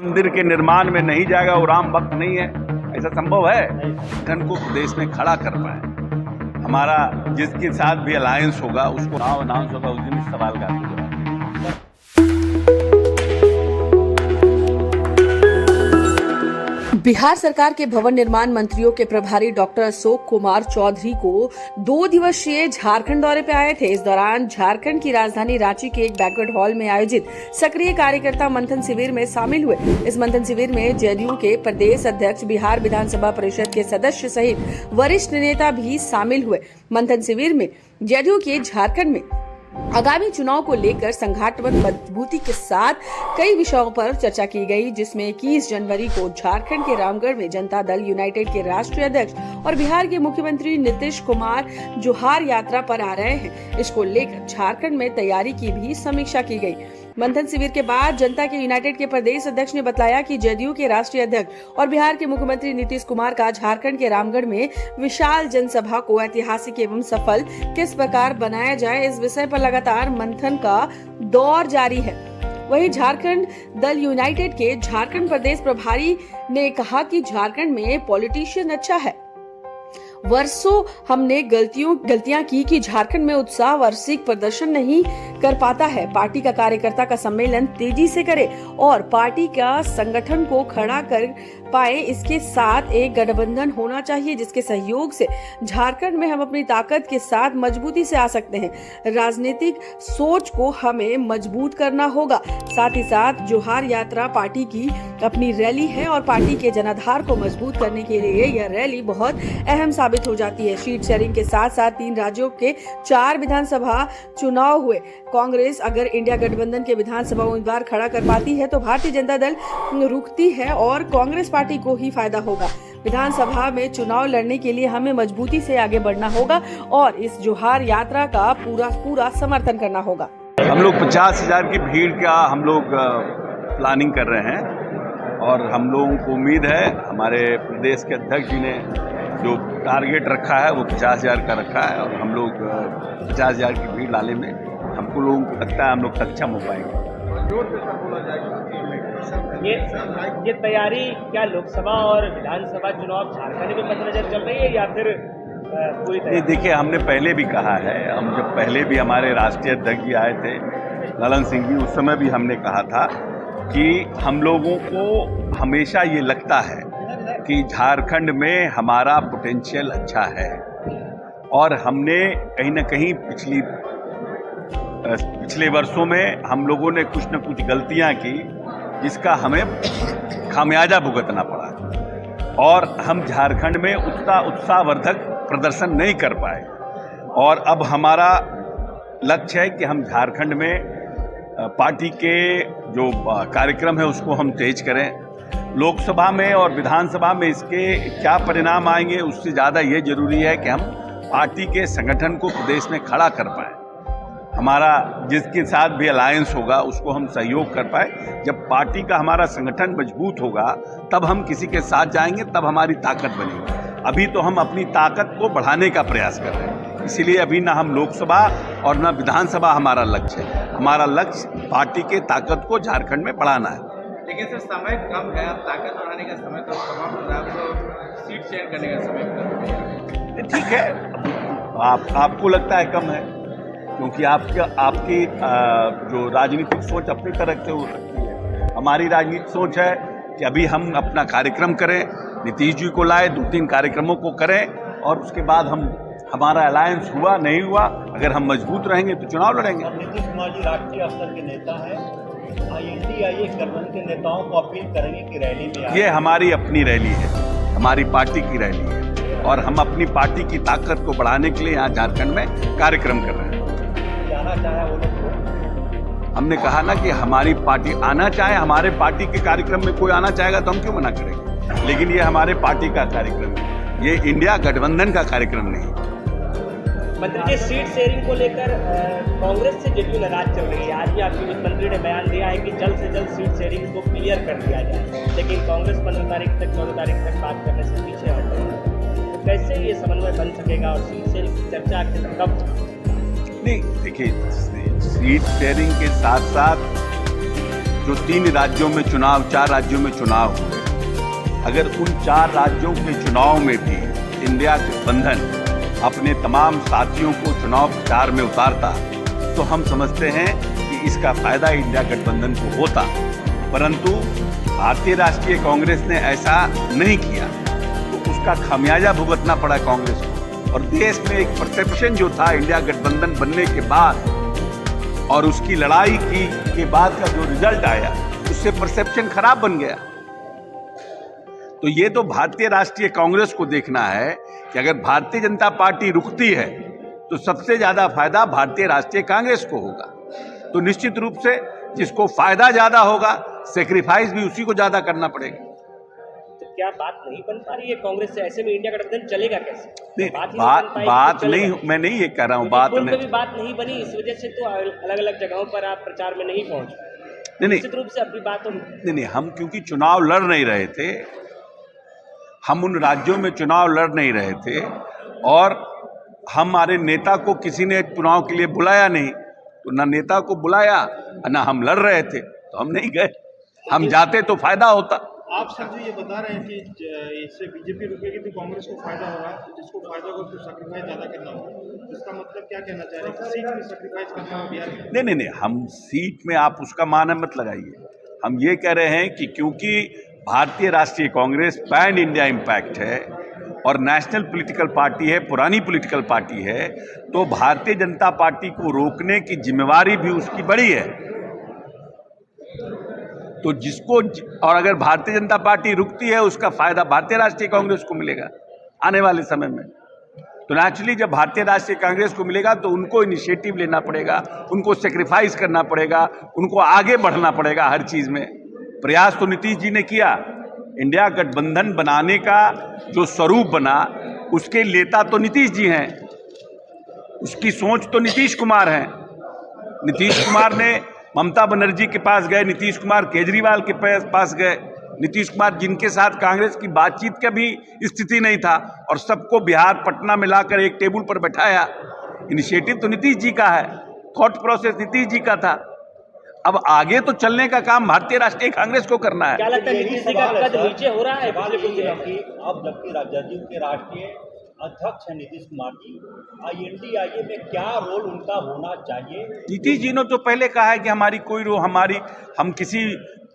मंदिर के निर्माण में नहीं जाएगा वो राम भक्त नहीं है, ऐसा संभव है? संगठन को देश में खड़ा कर पाए, हमारा जिसके साथ भी अलायंस होगा उसको नाव अनाउंस होगा उस दिन इस सवाल का जवाब। बिहार सरकार के भवन निर्माण मंत्रियों के प्रभारी डॉक्टर अशोक कुमार चौधरी को 2 दिवसीय झारखंड दौरे पे आए थे। इस दौरान झारखंड की राजधानी रांची के एक बैंक्वेट हॉल में आयोजित सक्रिय कार्यकर्ता मंथन शिविर में शामिल हुए। इस मंथन शिविर में जदयू के प्रदेश अध्यक्ष, बिहार विधानसभा परिषद के सदस्य सहित वरिष्ठ नेता भी शामिल हुए। मंथन शिविर में जदयू के झारखंड में आगामी चुनाव को लेकर संगठनबद्ध मजबूती के साथ कई विषयों पर चर्चा की गई, जिसमें 21 जनवरी को झारखंड के रामगढ़ में जनता दल यूनाइटेड के राष्ट्रीय अध्यक्ष और बिहार के मुख्यमंत्री नीतीश कुमार जोहार यात्रा पर आ रहे हैं। इसको लेकर झारखंड में तैयारी की भी समीक्षा की गई। मंथन शिविर के बाद जनता के यूनाइटेड के प्रदेश अध्यक्ष ने बताया कि जदयू के राष्ट्रीय अध्यक्ष और बिहार के मुख्यमंत्री नीतीश कुमार का झारखंड के रामगढ़ में विशाल जनसभा को ऐतिहासिक एवं सफल किस प्रकार बनाया जाए, इस विषय पर लगातार मंथन का दौर जारी है। वहीं झारखंड दल यूनाइटेड के झारखंड प्रदेश प्रभारी ने कहा कि झारखंड में पॉलिटिशियन अच्छा है। वर्षों हमने गलतियां की कि झारखंड में उत्साह वार्षिक प्रदर्शन नहीं कर पाता है। पार्टी का कार्यकर्ता का सम्मेलन तेजी से करे और पार्टी का संगठन को खड़ा कर पाए, इसके साथ एक गठबंधन होना चाहिए जिसके सहयोग से झारखंड में हम अपनी ताकत के साथ मजबूती से आ सकते हैं। राजनीतिक सोच को हमें मजबूत करना होगा। साथ ही साथ जोहार यात्रा पार्टी की अपनी रैली है और पार्टी के जनाधार को मजबूत करने के लिए यह रैली बहुत अहम साबित हो जाती है। सीट शेयरिंग के साथ साथ 3 राज्यों के 4 विधानसभा चुनाव हुए। कांग्रेस अगर इंडिया गठबंधन के विधानसभा उम्मीदवार खड़ा कर पाती है तो भारतीय जनता दल रुकती है और कांग्रेस पार्टी को ही फायदा होगा। विधानसभा में चुनाव लड़ने के लिए हमें मजबूती से आगे बढ़ना होगा और इस जोहार यात्रा का पूरा समर्थन करना होगा। हम लोग 50,000 की भीड़ का हम लोग प्लानिंग कर रहे हैं और हम लोगों को उम्मीद है, हमारे प्रदेश के अध्यक्ष जी ने जो टारगेट रखा है वो 50,000 का रखा है और हम लोग 50,000 की भीड़ लाने में हमको लोगों को लगता है हम लोग सक्षम हो पाएंगे। ये तैयारी क्या लोकसभा और विधानसभा चुनाव झारखंड में मद्देनजर चल रही है या फिर पूरी तैयारी? देखिए, हमने पहले भी कहा है, हम जब पहले भी हमारे राष्ट्रीय अध्यक्ष जी आए थे ललन सिंह जी, उस समय भी हमने कहा था कि हम लोगों को हमेशा ये लगता है कि झारखंड में हमारा पोटेंशियल अच्छा है और हमने कहीं न कहीं पिछले वर्षों में हम लोगों ने कुछ न कुछ गलतियां की जिसका हमें खामियाजा भुगतना पड़ा और हम झारखंड में उतना उत्साहवर्धक प्रदर्शन नहीं कर पाए। और अब हमारा लक्ष्य है कि हम झारखंड में पार्टी के जो कार्यक्रम है उसको हम तेज करें। लोकसभा में और विधानसभा में इसके क्या परिणाम आएंगे उससे ज़्यादा ये जरूरी है कि हम पार्टी के संगठन को प्रदेश में खड़ा कर पाएँ, हमारा जिसके साथ भी अलायंस होगा उसको हम सहयोग कर पाए। जब पार्टी का हमारा संगठन मजबूत होगा तब हम किसी के साथ जाएंगे, तब हमारी ताकत बनेगी। अभी तो हम अपनी ताकत को बढ़ाने का प्रयास कर रहे हैं, इसीलिए अभी ना हम लोकसभा और ना विधानसभा हमारा लक्ष्य है। हमारा लक्ष्य पार्टी के ताकत को झारखंड में बढ़ाना है। लेकिन सर समय कम है, अब ताकत बढ़ाने का समय तो समाप्त हो रहा है, तो सीट शेयर करने का समय कम। ठीक है, आपको लगता है कम है क्योंकि आपकी जो राजनीतिक सोच अपनी तरह से हो सकती है। हमारी राजनीतिक सोच है कि अभी हम अपना कार्यक्रम करें, नीतीश जी को लाए, 2-3 कार्यक्रमों को करें और उसके बाद हमारा अलायंस हुआ नहीं हुआ, अगर हम मजबूत रहेंगे तो चुनाव लड़ेंगे। नीतीश कुमार जी राष्ट्रीय स्तर के नेता हैं, INDIA गठबंधन के नेताओं को अपील करेंगे कि रैली में आए। ये हमारी अपनी रैली है, हमारी पार्टी की रैली है और हम अपनी पार्टी की ताकत को बढ़ाने के लिए यहाँ झारखंड में कार्यक्रम कर रहे हैं। आना चाहे वो लोग, हमने कहा ना कि हमारी पार्टी आना चाहे, हमारे पार्टी के कार्यक्रम में कोई आना चाहेगा तो हम क्यों मना करेंगे, लेकिन ये हमारे पार्टी का कार्यक्रम है, ये इंडिया गठबंधन का कार्यक्रम नहीं। मंत्री जी, सीट शेयरिंग को लेकर कांग्रेस से जदयू नाराज चल रही है। आज भी आपके वित्त मंत्री ने बयान दिया है कि जल्द से जल्द सीट शेयरिंग को क्लियर कर दिया जाए, लेकिन कांग्रेस 15 तारीख तक 14 तारीख तक बात करने से पीछे हट रही है। तो कैसे ये समन्वय बन सकेगा और सीट शेयरिंग की चर्चा आखिर कब? नहीं, देखिए, सीट शेयरिंग के साथ साथ जो 3 राज्यों में चुनाव, 4 राज्यों में चुनाव हुए, अगर उन 4 राज्यों के चुनाव में भी इंडिया गठबंधन अपने तमाम साथियों को चुनाव प्रचार में उतारता तो हम समझते हैं कि इसका फायदा इंडिया गठबंधन को होता, परंतु भारतीय राष्ट्रीय कांग्रेस ने ऐसा नहीं किया तो उसका खामियाजा भुगतना पड़ा कांग्रेस को। और देश में एक परसेप्शन जो था इंडिया गठबंधन बनने के बाद और उसकी लड़ाई के बाद का जो रिजल्ट आया, उससे परसेप्शन खराब बन गया। तो ये तो भारतीय राष्ट्रीय कांग्रेस को देखना है कि अगर भारतीय जनता पार्टी रुकती है तो सबसे ज्यादा फायदा भारतीय राष्ट्रीय कांग्रेस को होगा। तो निश्चित रूप से जिसको फायदा ज्यादा होगा, सेक्रीफाइस भी उसी को ज्यादा करना पड़ेगा। तो क्या बात नहीं बन पा रही है कांग्रेस से? ऐसे में इंडिया गठबंधन चलेगा कैसे? नहीं, बात नहीं, मैं नहीं ये कह रहा हूँ, बात नहीं, भी बात नहीं बनी, इस वजह से तो अलग अलग जगहों पर आप प्रचार में नहीं पहुंच पाए। निश्चित रूप से अभी बात नहीं, हम क्योंकि चुनाव लड़ नहीं रहे थे, हम उन राज्यों में चुनाव लड़ नहीं रहे थे और हमारे नेता को किसी ने चुनाव के लिए बुलाया नहीं, तो ना नेता को बुलाया ना हम लड़ रहे थे, तो हम नहीं गए। हम जाते तो फायदा होता। आप सर जो ये बता रहे हैं कि इससे बीजेपी रुकेगी तो कांग्रेस को फायदा होगा, जिसको फायदा होगा तो सैक्रिफाइस ज्यादा करना होगा, इसका मतलब क्या कहना चाह रहे हैं? सीट में सैक्रिफाइस करना हो बिहार में? नहीं, हम सीट में आप उसका मान मत लगाइए। हम ये कह रहे हैं कि क्योंकि भारतीय राष्ट्रीय कांग्रेस पैन इंडिया इम्पैक्ट है और नेशनल पॉलिटिकल पार्टी है, पुरानी पॉलिटिकल पार्टी है, तो भारतीय जनता पार्टी को रोकने की जिम्मेवारी भी उसकी बड़ी है। तो जिसको, और अगर भारतीय जनता पार्टी रुकती है उसका फायदा भारतीय राष्ट्रीय कांग्रेस को मिलेगा आने वाले समय में। तो नेचुरली जब भारतीय राष्ट्रीय कांग्रेस को मिलेगा तो उनको इनिशिएटिव लेना पड़ेगा, उनको सेक्रीफाइस करना पड़ेगा, उनको आगे बढ़ना पड़ेगा हर चीज में। प्रयास तो नीतीश जी ने किया, इंडिया गठबंधन बनाने का जो स्वरूप बना उसके लेता तो नीतीश जी हैं, उसकी सोच तो नीतीश कुमार हैं। नीतीश कुमार ने ममता बनर्जी के पास गए, नीतीश कुमार केजरीवाल के पास गए, नीतीश कुमार जिनके साथ कांग्रेस की बातचीत का भी स्थिति नहीं था और सबको बिहार पटना में लाकर एक टेबल पर बैठाया। इनिशिएटिव तो नीतीश जी का है, थॉट प्रोसेस नीतीश जी का था। अब आगे तो चलने का काम भारतीय राष्ट्रीय कांग्रेस को करना है। क्या लगता है नीतीश जी का कद नीचे हो रहा है? अब जबकि जदयू के राष्ट्रीय अध्यक्ष हैं नीतीश कुमार जी, INDIA में क्या रोल उनका होना चाहिए? नीतीश जी ने तो पहले कहा है कि हमारी कोई हम किसी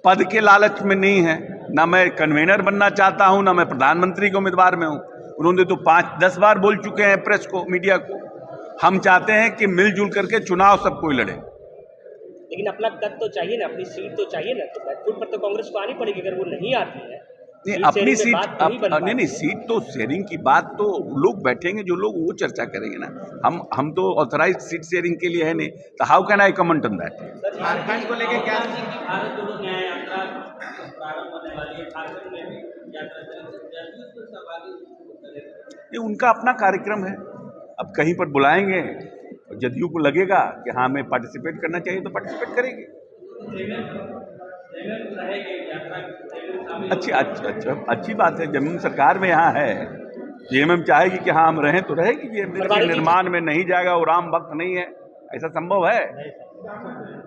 पद के लालच में नहीं है, ना मैं कन्वेनर बनना चाहता हूं, ना मैं प्रधानमंत्री के उम्मीदवार में हूं। उन्होंने तो 5-10 बार बोल चुके हैं प्रेस को, मीडिया को। हम चाहते हैं कि मिलजुल करके चुनाव सब कोई लड़े। लेकिन अपना कद तो चाहिए ना, अपनी सीट तो चाहिए ना, तो बैकफुट पर तो कांग्रेस को आनी पड़ेगी। अगर वो नहीं आती है नहीं, अपनी सीट नहीं, सीट तो शेयरिंग की बात तो लोग बैठेंगे जो लोग वो चर्चा करेंगे ना। हम तो ऑथराइज सीट शेयरिंग के लिए है नहीं, तो how can I comment on that? Jharkhand को लेकर क्या? भारत जोड़ो न्याय यात्रा प्रारंभ होने वाली है, झारखंड में भी यात्रा ये उनका अपना कार्यक्रम है। अब कहीं पर बुलाएंगे, जदयू को लगेगा कि हाँ हमें पार्टिसिपेट करना चाहिए तो पार्टिसिपेट करेगी। अच्छी बात है। जब सरकार में यहाँ है, जेएमएम चाहेगी कि हाँ हम रहें तो रहेगी। ये निर्माण में नहीं जाएगा, वो राम भक्त नहीं है, ऐसा संभव है?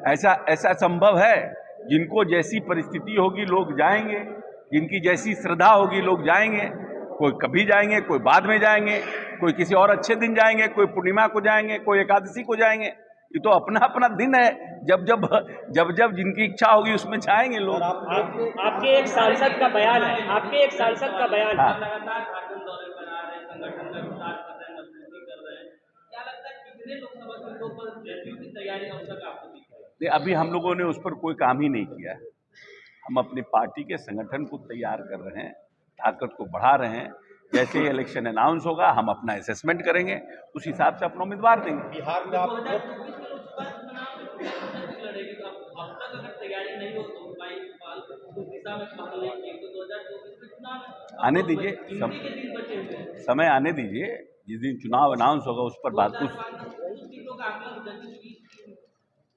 ऐसा संभव है? जिनको जैसी परिस्थिति होगी लोग जाएंगे, जिनकी जैसी श्रद्धा होगी लोग जाएंगे। कोई कभी जाएंगे, कोई बाद में जाएंगे, कोई किसी और अच्छे दिन जाएंगे, कोई पूर्णिमा को जाएंगे, कोई एकादशी को जाएंगे। ये तो अपना अपना दिन है, जब जिनकी इच्छा होगी उसमें जाएंगे लोग। आपके एक सांसद का बयान है, लगातार झारखंड दौरे पर आ रहे हैं, संगठन में विकास कर रहे हैं, मजबूती कर रहे हैं। क्या लगता है कितने लोकसभा सीटों पर जदयू की तैयारी अब तक आपको दिख रही है? अभी हम लोगों ने उस पर कोई काम ही नहीं किया है। हम अपनी पार्टी के संगठन को तैयार कर रहे हैं, ताकत को बढ़ा रहे हैं। जैसे ही इलेक्शन अनाउंस होगा हम अपना असेसमेंट करेंगे, उस हिसाब से अपना उम्मीदवार देंगे। बिहार में आप आने दीजिए, समय आने दीजिए। जिस दिन चुनाव अनाउंस होगा उस पर बात कुछ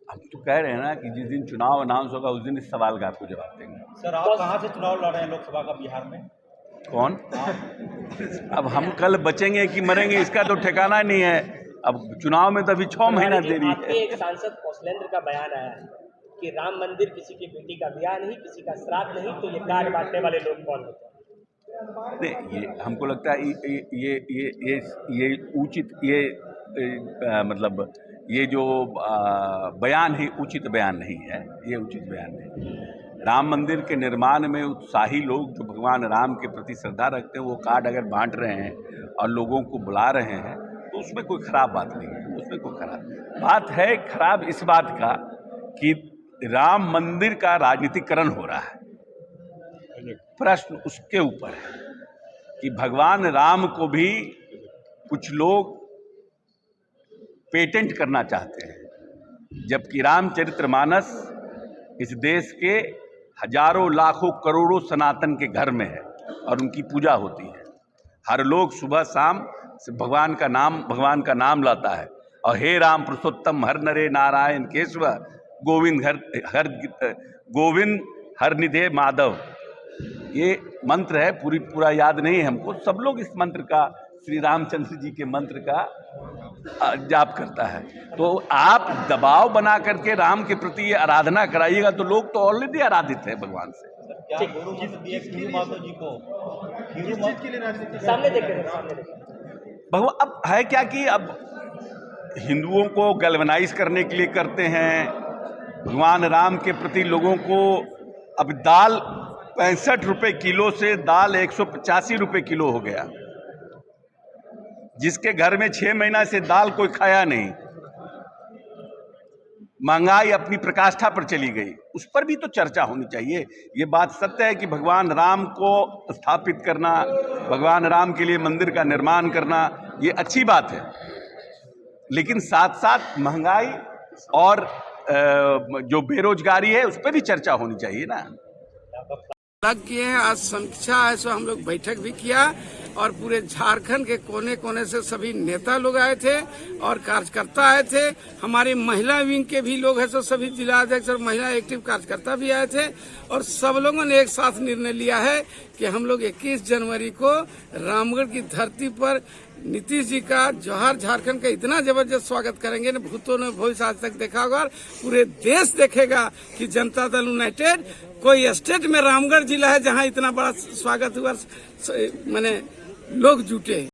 हम तो कह रहे हैं ना कि जिस दिन चुनाव अनाउंस होगा उस दिन इस सवाल का आपको जवाब देंगे। सर, आप कहाँ से चुनाव लड़ रहे हैं लोकसभा का बिहार में? कौन? अब हम कल बचेंगे कि मरेंगे इसका तो ठिकाना नहीं है। अब चुनाव में तो अभी 6 महीना देरी है। एक सांसद कौशलेंद्र का बयान आया है कि राम मंदिर किसी की बेटी का ब्याह नहीं, किसी का श्राद्ध नहीं, तो ये कार्ड बांटने वाले लोग कौन होते हैं? नहीं, ये हमको लगता है ये उचित मतलब ये जो बयान है उचित बयान नहीं है, ये उचित बयान नहीं है। राम मंदिर के निर्माण में उत्साही लोग जो भगवान राम के प्रति श्रद्धा रखते हैं वो कार्ड अगर बांट रहे हैं और लोगों को बुला रहे हैं तो उसमें कोई खराब बात नहीं है, उसमें कोई खराब बात है। खराब इस बात का कि राम मंदिर का राजनीतिकरण हो रहा है। प्रश्न उसके ऊपर है कि भगवान राम को भी कुछ लोग पेटेंट करना चाहते हैं, जबकि रामचरितमानस इस देश के हजारों लाखों करोड़ों सनातन के घर में है और उनकी पूजा होती है। हर लोग सुबह शाम भगवान का नाम लाता है और हे राम पुरुषोत्तम हर नरे नारायण केशव गोविंद हर निधे माधव, ये मंत्र है। पूरा याद नहीं है हमको, सब लोग इस मंत्र का, श्री रामचंद्र जी के मंत्र का जाप करता है। तो आप दबाव बना करके राम के प्रति ये आराधना कराइएगा तो लोग तो ऑलरेडी आराधित है भगवान से। क्या गुरु मंत्र दिए खीरू माधव जी को? सामने देखें। भगवान अब है क्या कि अब हिंदुओं को गैल्वनाइज करने के लिए करते हैं, भगवान राम के प्रति लोगों को। अब दाल 65 रुपये किलो से दाल 185 रुपये किलो हो गया। जिसके घर में 6 महीना से दाल कोई खाया नहीं, महंगाई अपनी प्रकाष्ठा पर चली गई, उस पर भी तो चर्चा होनी चाहिए। ये बात सत्य है कि भगवान राम को स्थापित करना, भगवान राम के लिए मंदिर का निर्माण करना, ये अच्छी बात है, लेकिन साथ साथ महंगाई और जो बेरोजगारी है उस पर भी चर्चा होनी चाहिए ना। अलग किए हैं। आज समीक्षा है सो हम लोग बैठक भी किया और पूरे झारखंड के कोने कोने से सभी नेता लोग आए थे और कार्यकर्ता आए थे। हमारी महिला विंग के भी लोग हैं, सो सभी जिला अध्यक्ष और महिला एक्टिव कार्यकर्ता भी आए थे और सब लोगों ने एक साथ निर्णय लिया है कि हम लोग 21 जनवरी को रामगढ़ की धरती पर नीतीश जी का जौहर झारखंड का इतना जबरदस्त स्वागत करेंगे ना, भूतों ने भविष्य आज तक देखा होगा और पूरे देश देखेगा कि जनता दल यूनाइटेड कोई स्टेट में रामगढ़ जिला है जहां इतना बड़ा स्वागत हुआ, माने लोग जुटे।